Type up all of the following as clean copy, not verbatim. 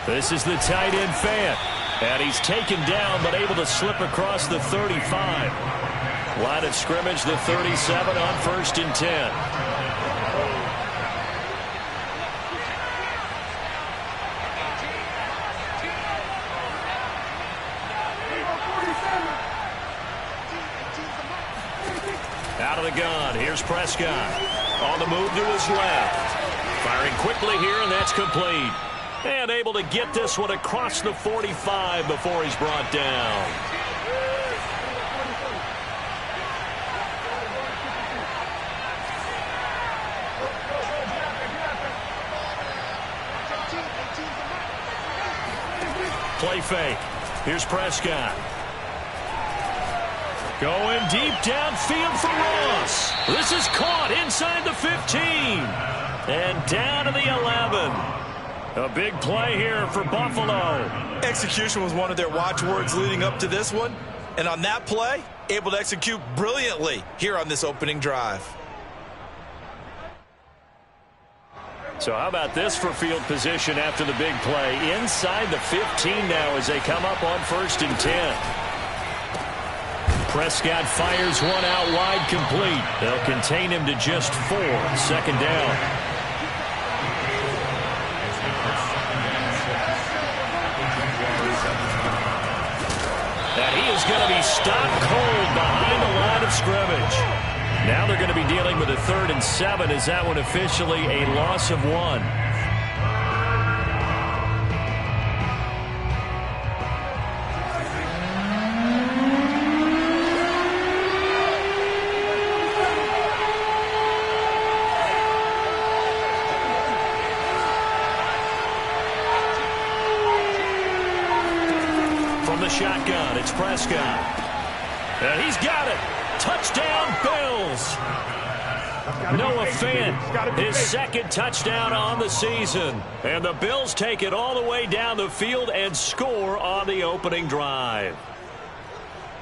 This is the tight end Fant. And he's taken down but able to slip across the 35. Line of scrimmage, the 37 on 1st and 10. Out of the gun, here's Prescott. On the move to his left. Firing quickly here, and that's complete. And able to get this one across the 45 before he's brought down. Play fake. Here's Prescott. Going deep downfield for Ross. This is caught inside the 15. And down to the 11. A big play here for Buffalo. Execution was one of their watchwords leading up to this one. And on that play, able to execute brilliantly here on this opening drive. So how about this for field position after the big play? Inside the 15 now as they come up on 1st and 10. Prescott fires one out wide, complete. They'll contain him to just 4. 2nd down. And he is going to be stopped cold behind the line of scrimmage. Now they're going to be dealing with a 3rd and 7 as that one officially a loss of 1. From the shotgun, it's Prescott. And he's got it. Touchdown, Bills. Noah Fant, his 2nd touchdown on the season. And the Bills take it all the way down the field and score on the opening drive.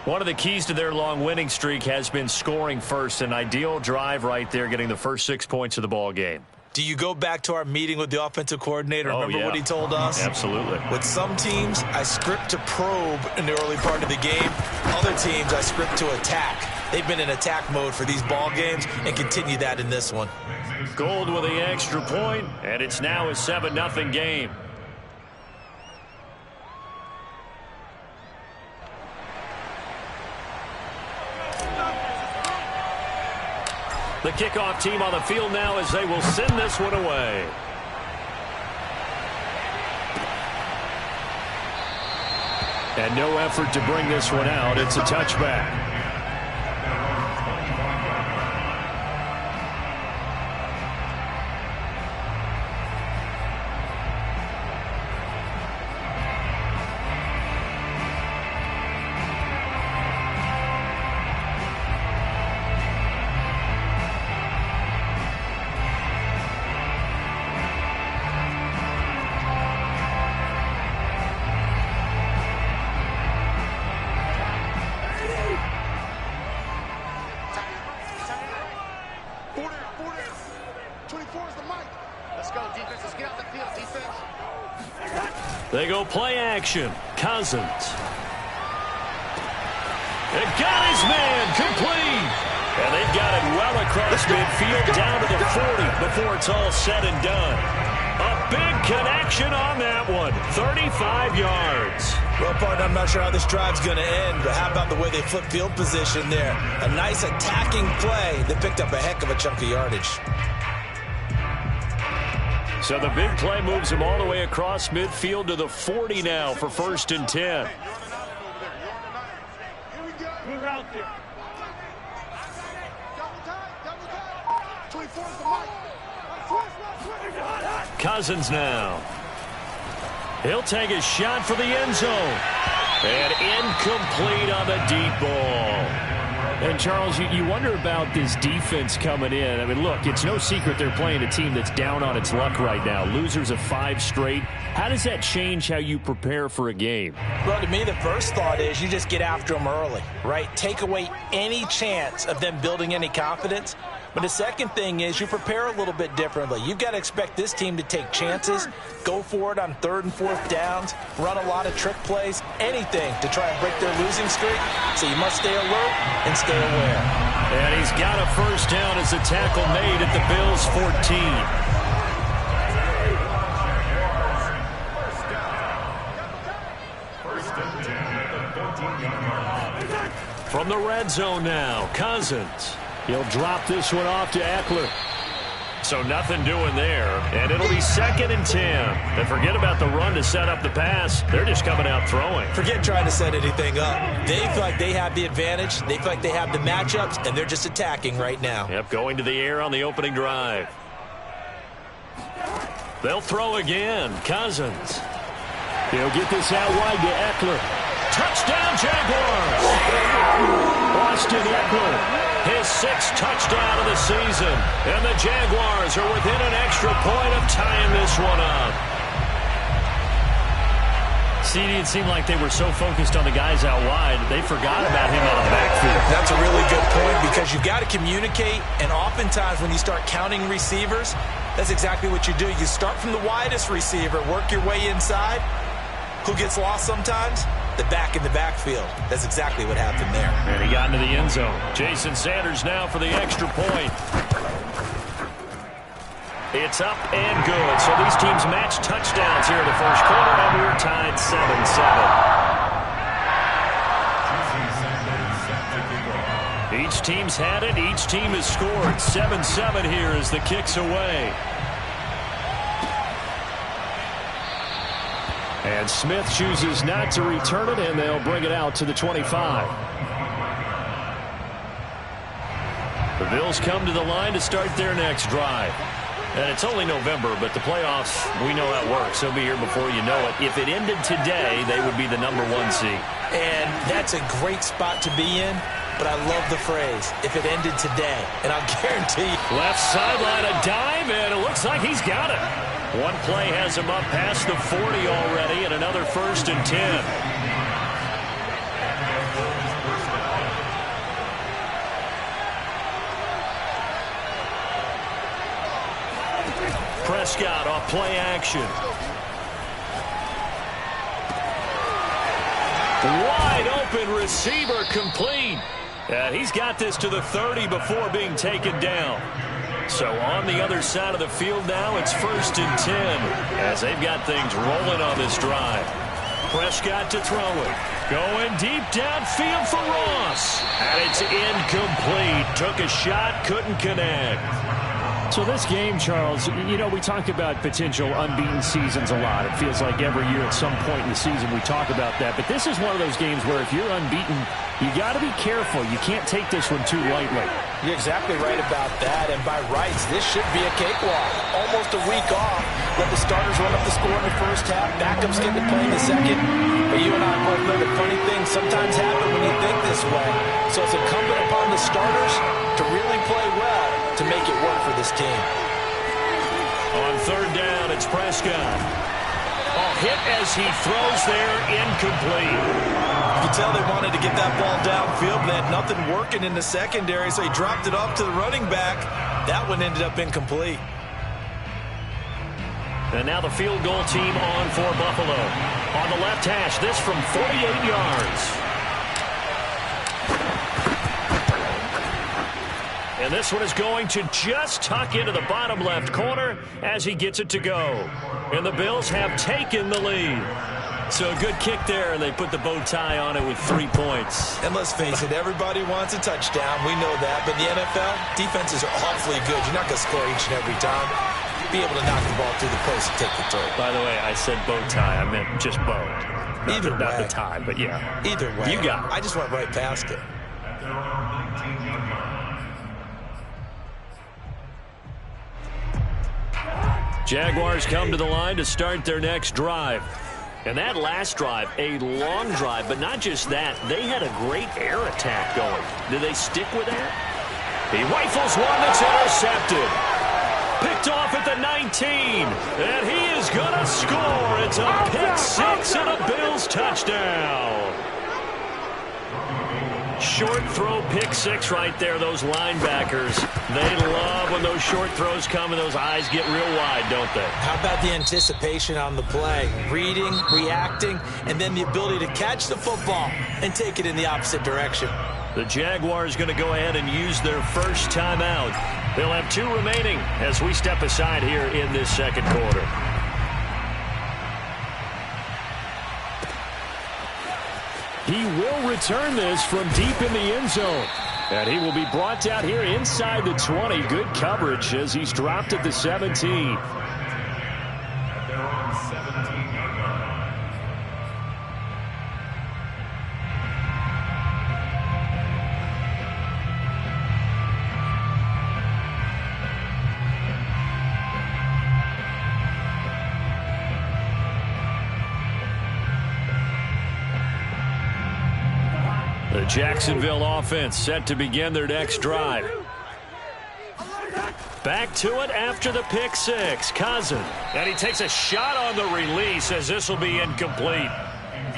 One of the keys to their long winning streak has been scoring first. An ideal drive right there, getting the first 6 points of the ball game. Do you go back to our meeting with the offensive coordinator? Remember what he told us? Absolutely. With some teams, I script to probe in the early part of the game. Other teams, I script to attack. They've been in attack mode for these ball games and continue that in this one. Gold with the extra point, and it's now a 7-0 game. The kickoff team on the field now as they will send this one away. And no effort to bring this one out. It's a touchback. They go play action. Cousins. They got his man complete. And they've got it well across midfield down to the 40 before it's all said and done. A big connection on that one. 35 yards. Well, partner, I'm not sure how this drive's going to end, but how about the way they flip field position there? A nice attacking play that picked up a heck of a chunk of yardage. So the big play moves him all the way across midfield to the 40 now for 1st and 10. Cousins now. He'll take a shot for the end zone. And incomplete on the deep ball. And, Charles, you wonder about this defense coming in. I mean, look, it's no secret they're playing a team that's down on its luck right now. Losers of 5 straight. How does that change how you prepare for a game? Well, to me, the first thought is you just get after them early, right? Take away any chance of them building any confidence. But the second thing is you prepare a little bit differently. You've got to expect this team to take chances, go for it on 3rd and 4th downs, run a lot of trick plays, anything to try and break their losing streak. So you must stay alert and stay aware. And he's got a first down as a tackle made at the Bills' 14. From the red zone now, Cousins. He'll drop this one off to Eckler. So nothing doing there, and it'll be 2nd and 10. And forget about the run to set up the pass. They're just coming out throwing. Forget trying to set anything up. They feel like they have the advantage. They feel like they have the matchups, and they're just attacking right now. Yep, going to the air on the opening drive. They'll throw again. Cousins. He'll get this out wide to Eckler. Touchdown, Jaguars! Austin Eckler, his 6th touchdown of the season. And the Jaguars are within an extra point of tying this one up. CD, it seemed like they were so focused on the guys out wide, they forgot about him out of the backfield. That's a really good point because you've got to communicate, and oftentimes when you start counting receivers, that's exactly what you do. You start from the widest receiver, work your way inside. Who gets lost sometimes? The back in the backfield. That's exactly what happened there. And he got into the end zone. Jason Sanders now for the extra point. It's up and good. So these teams match touchdowns here in the first quarter, and we're tied 7-7. Each team's had it. Each team has scored. 7-7 here as the kick's away. And Smith chooses not to return it, and they'll bring it out to the 25. The Bills come to the line to start their next drive. And it's only November, but the playoffs, we know how it works. They'll be here before you know it. If it ended today, they would be the #1 seed. And that's a great spot to be in, but I love the phrase, if it ended today. And I'll guarantee you. Left sideline, a dive, and it looks like he's got it. One play has him up past the 40 already, and another 1st and 10. Prescott off play action. Wide open receiver complete. He's got this to the 30 before being taken down. So on the other side of the field now, it's 1st and 10 as they've got things rolling on this drive. Prescott to throw it. Going deep downfield for Ross. And it's incomplete. Took a shot, couldn't connect. So this game, Charles, you know, we talk about potential unbeaten seasons a lot. It feels like every year at some point in the season we talk about that. But this is one of those games where if you're unbeaten, you got to be careful. You can't take this one too lightly. You're exactly right about that. And by rights, this should be a cakewalk. Almost a week off. Let the starters run up the score in the first half. Backups get to play in the second. But you and I both know that funny things sometimes happen when you think this way. So it's incumbent upon the starters to really play well to make it work for this team. On 3rd down, it's Prescott. Hit as he throws there, incomplete. You can tell they wanted to get that ball downfield, but they had nothing working in the secondary, so he dropped it off to the running back. That one ended up incomplete. And now the field goal team on for Buffalo. On the left hash, this from 48 yards. And this one is going to just tuck into the bottom left corner as he gets it to go. And the Bills have taken the lead. So a good kick there, and they put the bow tie on it with 3 points. And let's face it, everybody wants a touchdown. We know that. But in the NFL, defenses are awfully good. You're not going to score each and every time. Be able to knock the ball through the post and take the throw. By the way, I said bow tie. I meant just bow. Not the tie, but yeah. Either way. You got it. I just went right past it. Jaguars come to the line to start their next drive. And that last drive, a long drive, but not just that. They had a great air attack going. Did they stick with that? He rifles one that's intercepted. Picked off at the 19. And he is going to score. It's a pick six and a Bills touchdown. Short throw, pick six right there, those linebackers. They love when those short throws come and those eyes get real wide, don't they? How about the anticipation on the play? Reading, reacting, and then the ability to catch the football and take it in the opposite direction. The Jaguars going to go ahead and use their first timeout. They'll have 2 remaining as we step aside here in this second quarter. He will return this from deep in the end zone. And he will be brought down here inside the 20. Good coverage as he's dropped at the 17. The Jacksonville offense set to begin their next drive. Back to it after the pick six. Cousin. And he takes a shot on the release as this will be incomplete.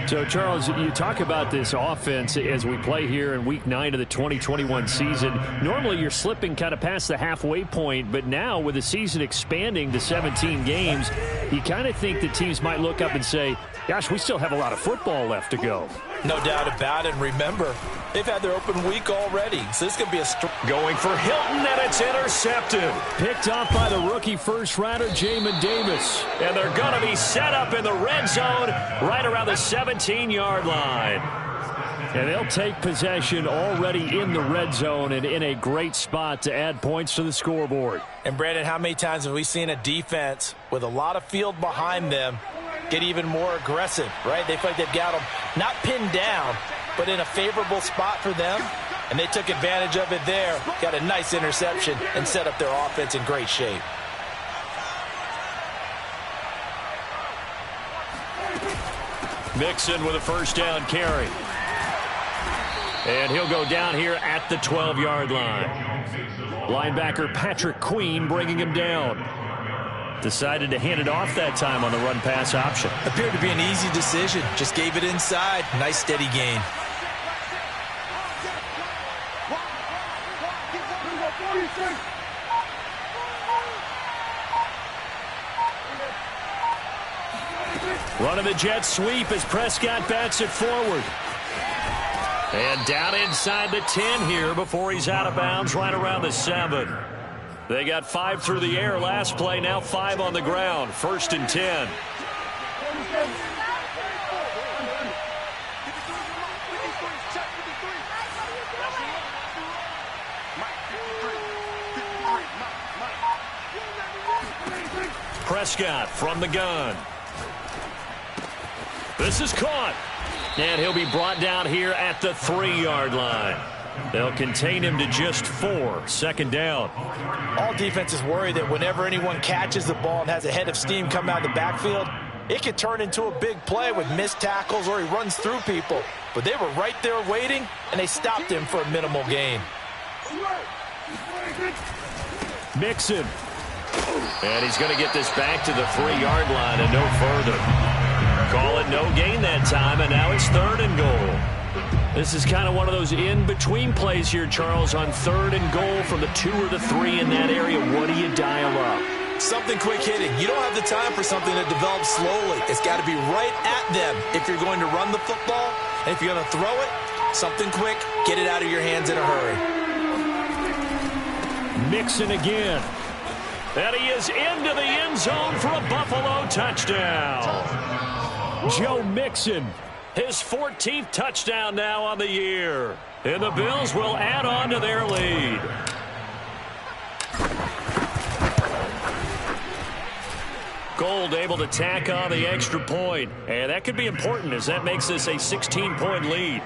So, Charles, you talk about this offense as we play here in Week 9 of the 2021 season. Normally, you're slipping kind of past the halfway point, but now with the season expanding to 17 games, you kind of think the teams might look up and say, gosh, we still have a lot of football left to go. No doubt about it. And remember, they've had their open week already, so this could be a going for Hilton, and it's intercepted. Picked off by the rookie first-rounder, Jamin Davis. And they're going to be set up in the red zone right around the 17-yard line. And they'll take possession already in the red zone and in a great spot to add points to the scoreboard. And, Brandon, how many times have we seen a defense with a lot of field behind them get even more aggressive, right? They feel like they've got them not pinned down, but in a favorable spot for them, and they took advantage of it there, got a nice interception, and set up their offense in great shape. Mixon with a first down carry. And he'll go down here at the 12-yard line. Linebacker Patrick Queen bringing him down. Decided to hand it off that time on the run-pass option. Appeared to be an easy decision. Just gave it inside. Nice steady gain. Running the jet sweep as Prescott bats it forward. And down inside the 10 here before he's out of bounds right around the 7. They got 5 through the air last play, now 5 on the ground. 1st and 10. Prescott from the gun. This is caught. And he'll be brought down here at the 3-yard line. They'll contain him to just 4. 2nd down. All defenses worry that whenever anyone catches the ball and has a head of steam come out of the backfield, it could turn into a big play with missed tackles or he runs through people. But they were right there waiting, and they stopped him for a minimal gain. Mixon. And he's going to get this back to the 3-yard line and no further. Call it no gain that time, and now it's 3rd and goal. This is kind of one of those in-between plays here, Charles, on 3rd and goal from the 2 or the 3 in that area. What do you dial up? Something quick hitting. You don't have the time for something that develops slowly. It's got to be right at them if you're going to run the football. And if you're going to throw it, something quick, get it out of your hands in a hurry. Mixon again. And he is into the end zone for a Buffalo touchdown. Joe Mixon, his 14th touchdown now on the year. And the Bills will add on to their lead. Gold able to tack on the extra point. And that could be important as that makes this a 16-point lead.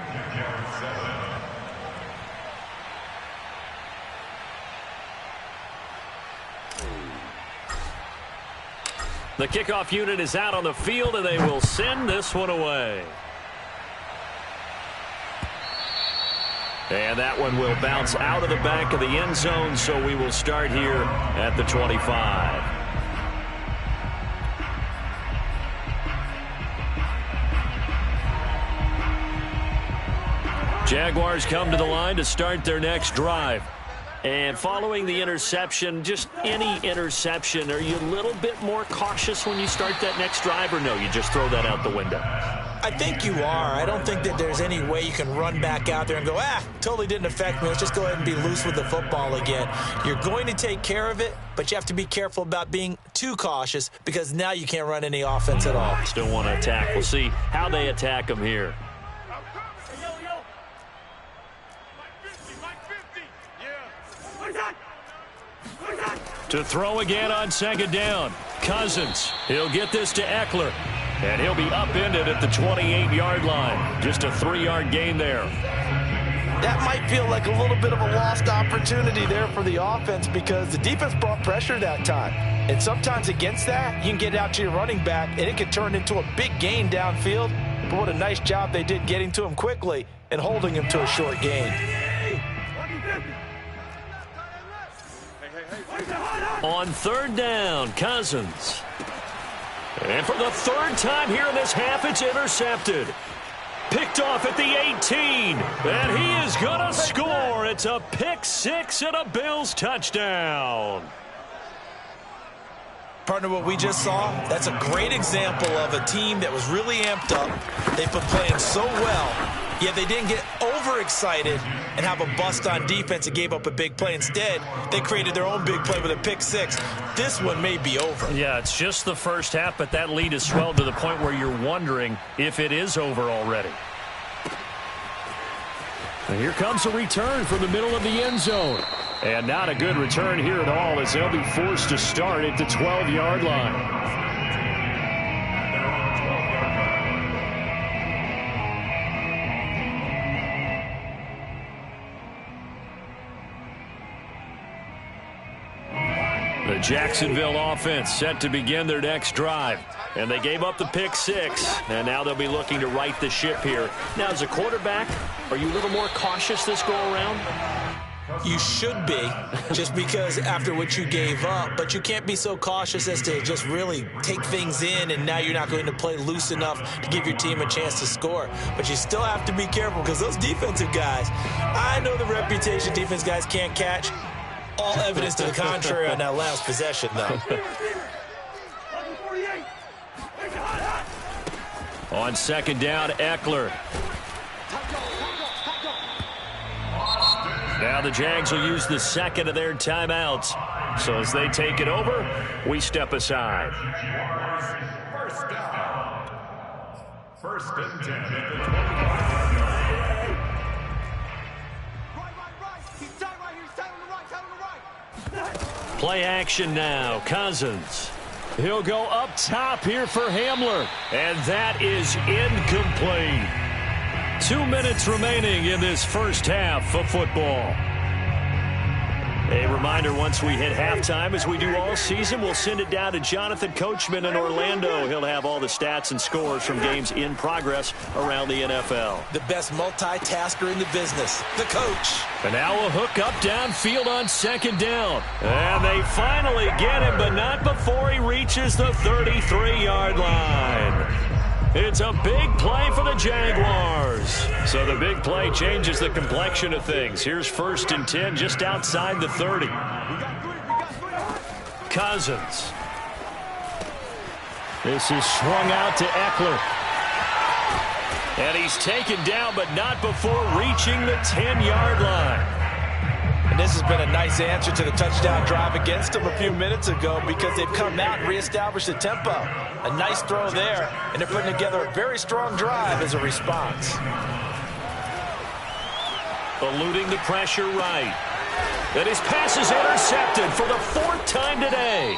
The kickoff unit is out on the field, and they will send this one away. And that one will bounce out of the back of the end zone, so we will start here at the 25. Jaguars come to the line to start their next drive. And following the interception, just any interception, are you a little bit more cautious when you start that next drive, or no, you just throw that out the window? I think you are. I don't think that there's any way you can run back out there and go, totally didn't affect me. Let's just go ahead and be loose with the football again. You're going to take care of it, but you have to be careful about being too cautious because now you can't run any offense at all. Still want to attack. We'll see how they attack them here. To throw again on second down. Cousins. He'll get this to Eckler. And he'll be upended at the 28-yard line. Just a 3-yard gain there. That might feel like a little bit of a lost opportunity there for the offense because the defense brought pressure that time. And sometimes against that, you can get out to your running back, and it can turn into a big gain downfield. But what a nice job they did getting to him quickly and holding him to a short gain. On third down, Cousins. And for the third time here in this half, it's intercepted. Picked off at the 18. And he is going to score. It's a pick six and a Bills touchdown. Partner, what we just saw, that's a great example of a team that was really amped up. They've been playing so well, yet they didn't get overexcited and have a bust on defense and gave up a big play. Instead, they created their own big play with a pick six. This one may be over. Yeah, it's just the first half, but that lead has swelled to the point where you're wondering if it is over already. And here comes a return from the middle of the end zone. And not a good return here at all as they'll be forced to start at the 12-yard line. The Jacksonville offense set to begin their next drive. And they gave up the pick six. And now they'll be looking to right the ship here. Now, as a quarterback, are you a little more cautious this go-around? You should be, just because after what you gave up. But you can't be so cautious as to just really take things in, and now you're not going to play loose enough to give your team a chance to score. But you still have to be careful because those defensive guys, I know the reputation defense guys can't catch. All evidence to the contrary on that last possession, though. On second down, Eckler. Now the Jags will use the second of their timeouts. So as they take it over, we step aside. First and 10 at the 20. Play action now. Cousins. He'll go up top here for Hamler. And that is incomplete. 2 minutes remaining in this first half of football. A reminder, once we hit halftime, as we do all season, we'll send it down to Jonathan Coachman in Orlando. He'll have all the stats and scores from games in progress around the NFL. The best multitasker in the business, the coach. And now a hook up downfield on second down. And they finally get him, but not before he reaches the 33-yard line. It's a big play for the Jaguars. So the big play changes the complexion of things. Here's first and 10 just outside the 30. Cousins. This is swung out to Eckler. And he's taken down, but not before reaching the 10-yard line. And this has been a nice answer to the touchdown drive against them a few minutes ago because they've come out and reestablished the tempo. A nice throw there, and they're putting together a very strong drive as a response. Eluding the pressure right. And his pass is intercepted for the fourth time today.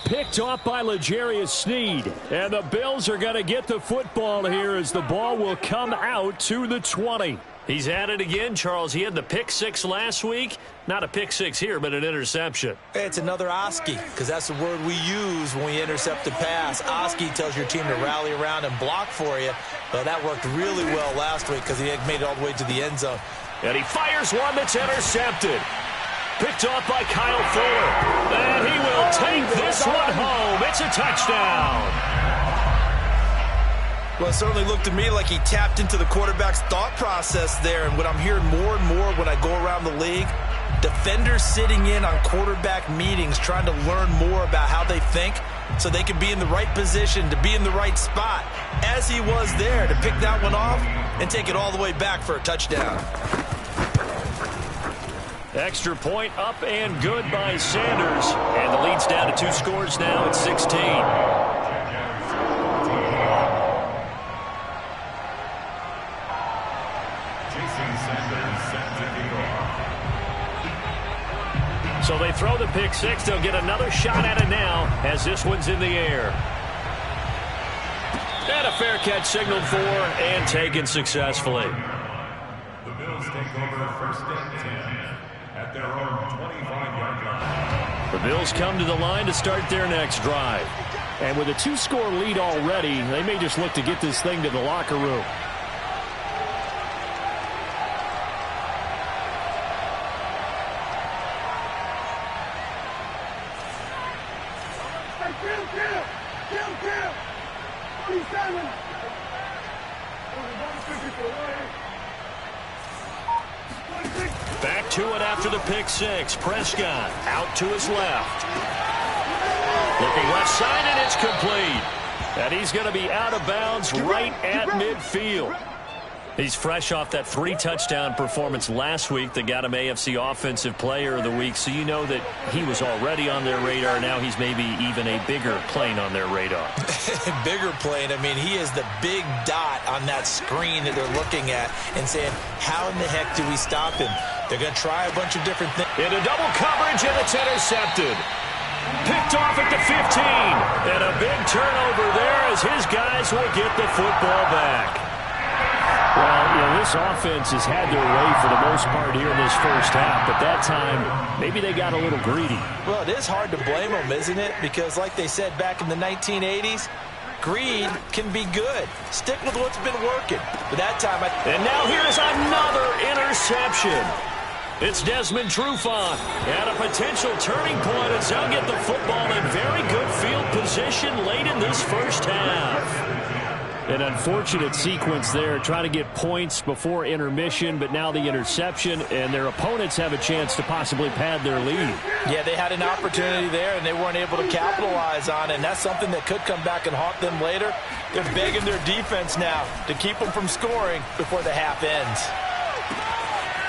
Picked off by L'Jarius Sneed. And the Bills are going to get the football here as the ball will come out to the 20. He's at it again, Charles. He had the pick six last week. Not a pick six here, but an interception. It's another Oski, because that's the word we use when we intercept a pass. Oski tells your team to rally around and block for you. But that worked really well last week because he had made it all the way to the end zone. And he fires one that's intercepted. Picked off by Kyle Fuller. And he will take this one home. It's a touchdown. Well, it certainly looked to me like he tapped into the quarterback's thought process there. And what I'm hearing more and more when I go around the league, defenders sitting in on quarterback meetings trying to learn more about how they think so they can be in the right position to be in the right spot, as he was there to pick that one off and take it all the way back for a touchdown. Extra point up and good by Sanders. And the lead's down to 2 scores now at 16. So they throw the pick six. They'll get another shot at it now as this one's in the air. And a fair catch signaled for and taken successfully. The Bills take over first and 10 at their own 25-yard line. The Bills come to the line to start their next drive. And with a 2-score lead already, they may just look to get this thing to the locker room. Back to it after the pick six. Prescott out to his left. Looking left side, and it's complete. And he's going to be out of bounds right at midfield. He's fresh off that 3-touchdown performance last week that got him AFC Offensive Player of the Week, so you know that he was already on their radar. Now he's maybe even a bigger plane on their radar. Bigger plane. I mean, he is the big dot on that screen that they're looking at and saying, how in the heck do we stop him? They're going to try a bunch of different things. Into double coverage, and it's intercepted. Picked off at the 15. And a big turnover there as his guys will get the football back. Well, you know, this offense has had their way for the most part here in this first half, but that time, maybe they got a little greedy. Well, it is hard to blame them, isn't it? Because like they said back in the 1980s, greed can be good. Stick with what's been working. But that time, and now here's another interception. It's Desmond Trufant at a potential turning point as they'll get the football in very good field position late in this first half. An unfortunate sequence there, trying to get points before intermission, but now the interception, and their opponents have a chance to possibly pad their lead. Yeah, they had an opportunity there, and they weren't able to capitalize on it, and that's something that could come back and haunt them later. They're begging their defense now to keep them from scoring before the half ends.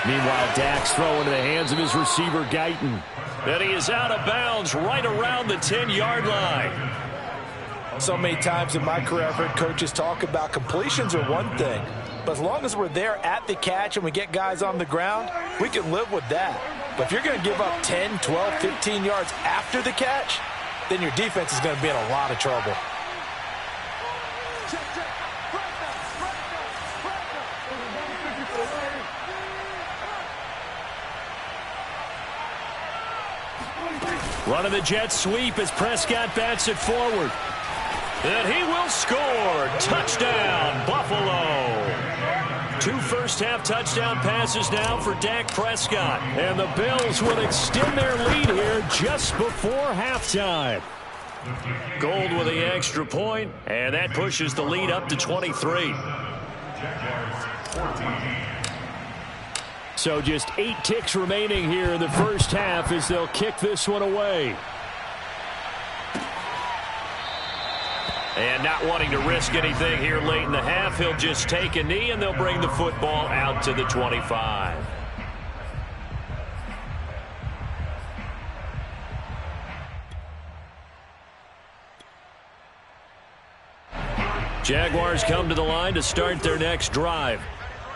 Meanwhile, Dak's throw into the hands of his receiver, Guyton. And he is out of bounds right around the 10-yard line. So many times in my career, I've heard coaches talk about completions are one thing, but as long as we're there at the catch and we get guys on the ground, we can live with that. But if you're going to give up 10, 12, 15 yards after the catch, then your defense is going to be in a lot of trouble. Running the jet sweep as Prescott bats it forward. And he will score. Touchdown, Buffalo. 2 first-half touchdown passes now for Dak Prescott. And the Bills will extend their lead here just before halftime. Gold with the extra point, and that pushes the lead up to 23. So just 8 ticks remaining here in the first half as they'll kick this one away. And not wanting to risk anything here late in the half, he'll just take a knee, and they'll bring the football out to the 25. Jaguars come to the line to start their next drive.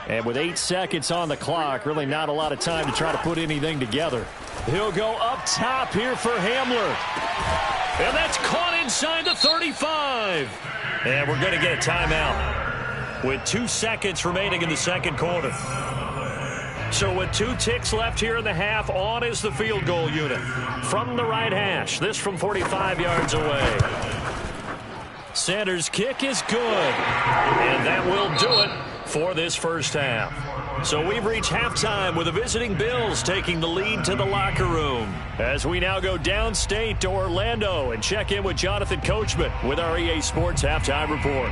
And with 8 seconds on the clock, really not a lot of time to try to put anything together. He'll go up top here for Hamler. And that's caught inside the 35. And we're going to get a timeout with 2 seconds remaining in the second quarter. So with 2 ticks left here in the half, on is the field goal unit. From the right hash, this from 45 yards away. Sanders' kick is good. And that will do it for this first half. So we've reached halftime with the visiting Bills taking the lead to the locker room. As we now go downstate to Orlando and check in with Jonathan Coachman with our EA Sports Halftime Report.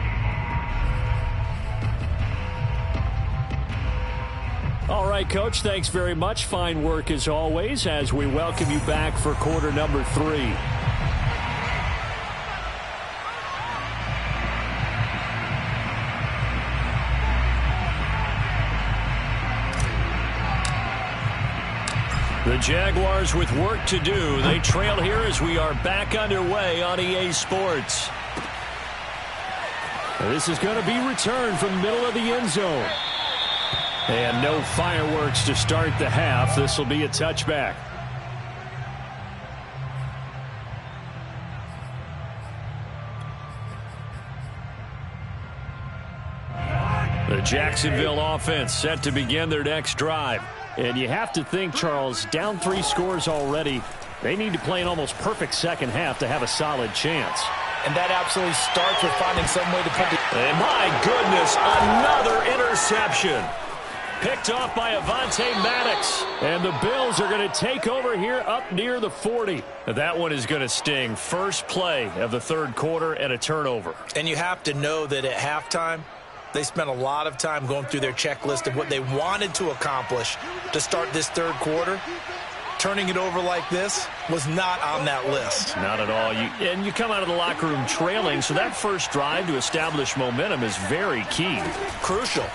All right, Coach, thanks very much. Fine work as always as we welcome you back for quarter number 3. The Jaguars with work to do. They trail here as we are back underway on EA Sports. This is going to be returned from the middle of the end zone. And no fireworks to start the half. This will be a touchback. The Jacksonville offense set to begin their next drive. And you have to think, Charles, down 3 scores already. They need to play an almost perfect second half to have a solid chance. And that absolutely starts with finding some way to put the... And my goodness, another interception. Picked off by Avonte Maddox. And the Bills are going to take over here up near the 40. That one is going to sting. First play of the third quarter and a turnover. And you have to know that at halftime, they spent a lot of time going through their checklist of what they wanted to accomplish to start this third quarter. Turning it over like this was not on that list. Not at all. And you come out of the locker room trailing, so that first drive to establish momentum is very key. Crucial.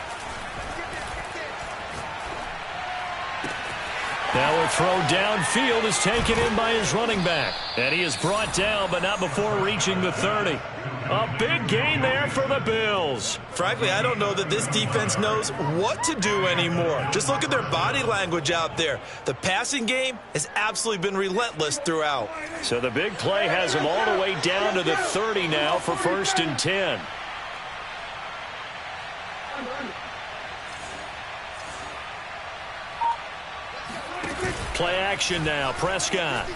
Now a throw downfield is taken in by his running back. And he is brought down, but not before reaching the 30. A big gain there for the Bills. Frankly, I don't know that this defense knows what to do anymore. Just look at their body language out there. The passing game has absolutely been relentless throughout. So the big play has him all the way down to the 30 now for 1st and 10. Play action now, Prescott.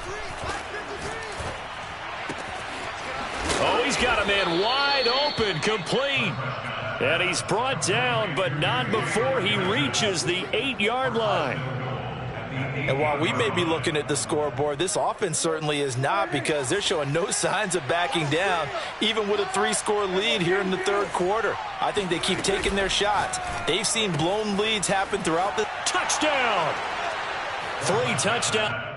Oh, he's got a man wide open, complete. And he's brought down, but not before he reaches the 8-yard line. And while we may be looking at the scoreboard, this offense certainly is not, because they're showing no signs of backing down, even with a 3-score lead here in the third quarter. I think they keep taking their shots. They've seen blown leads happen throughout the... Touchdown! 3 touchdowns.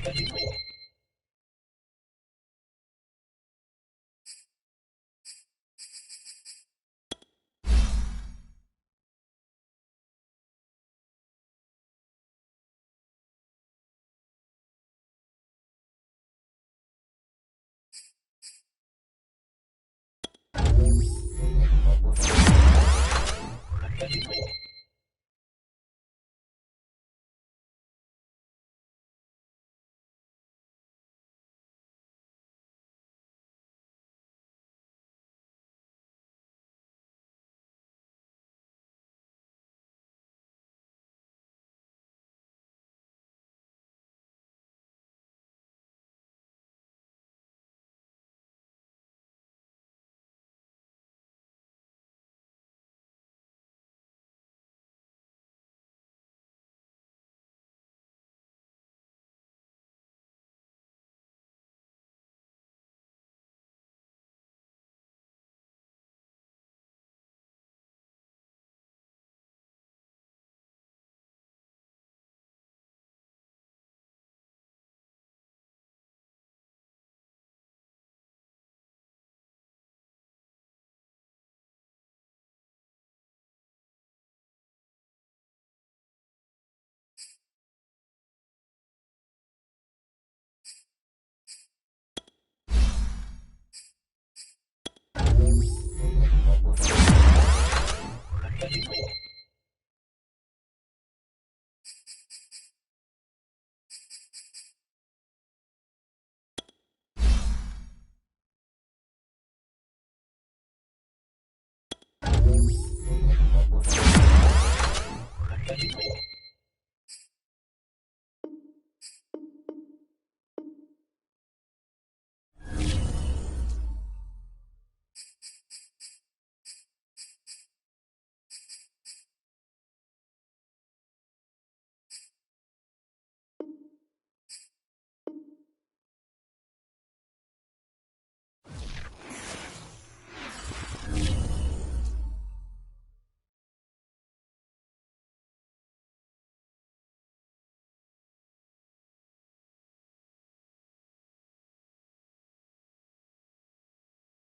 Thank you.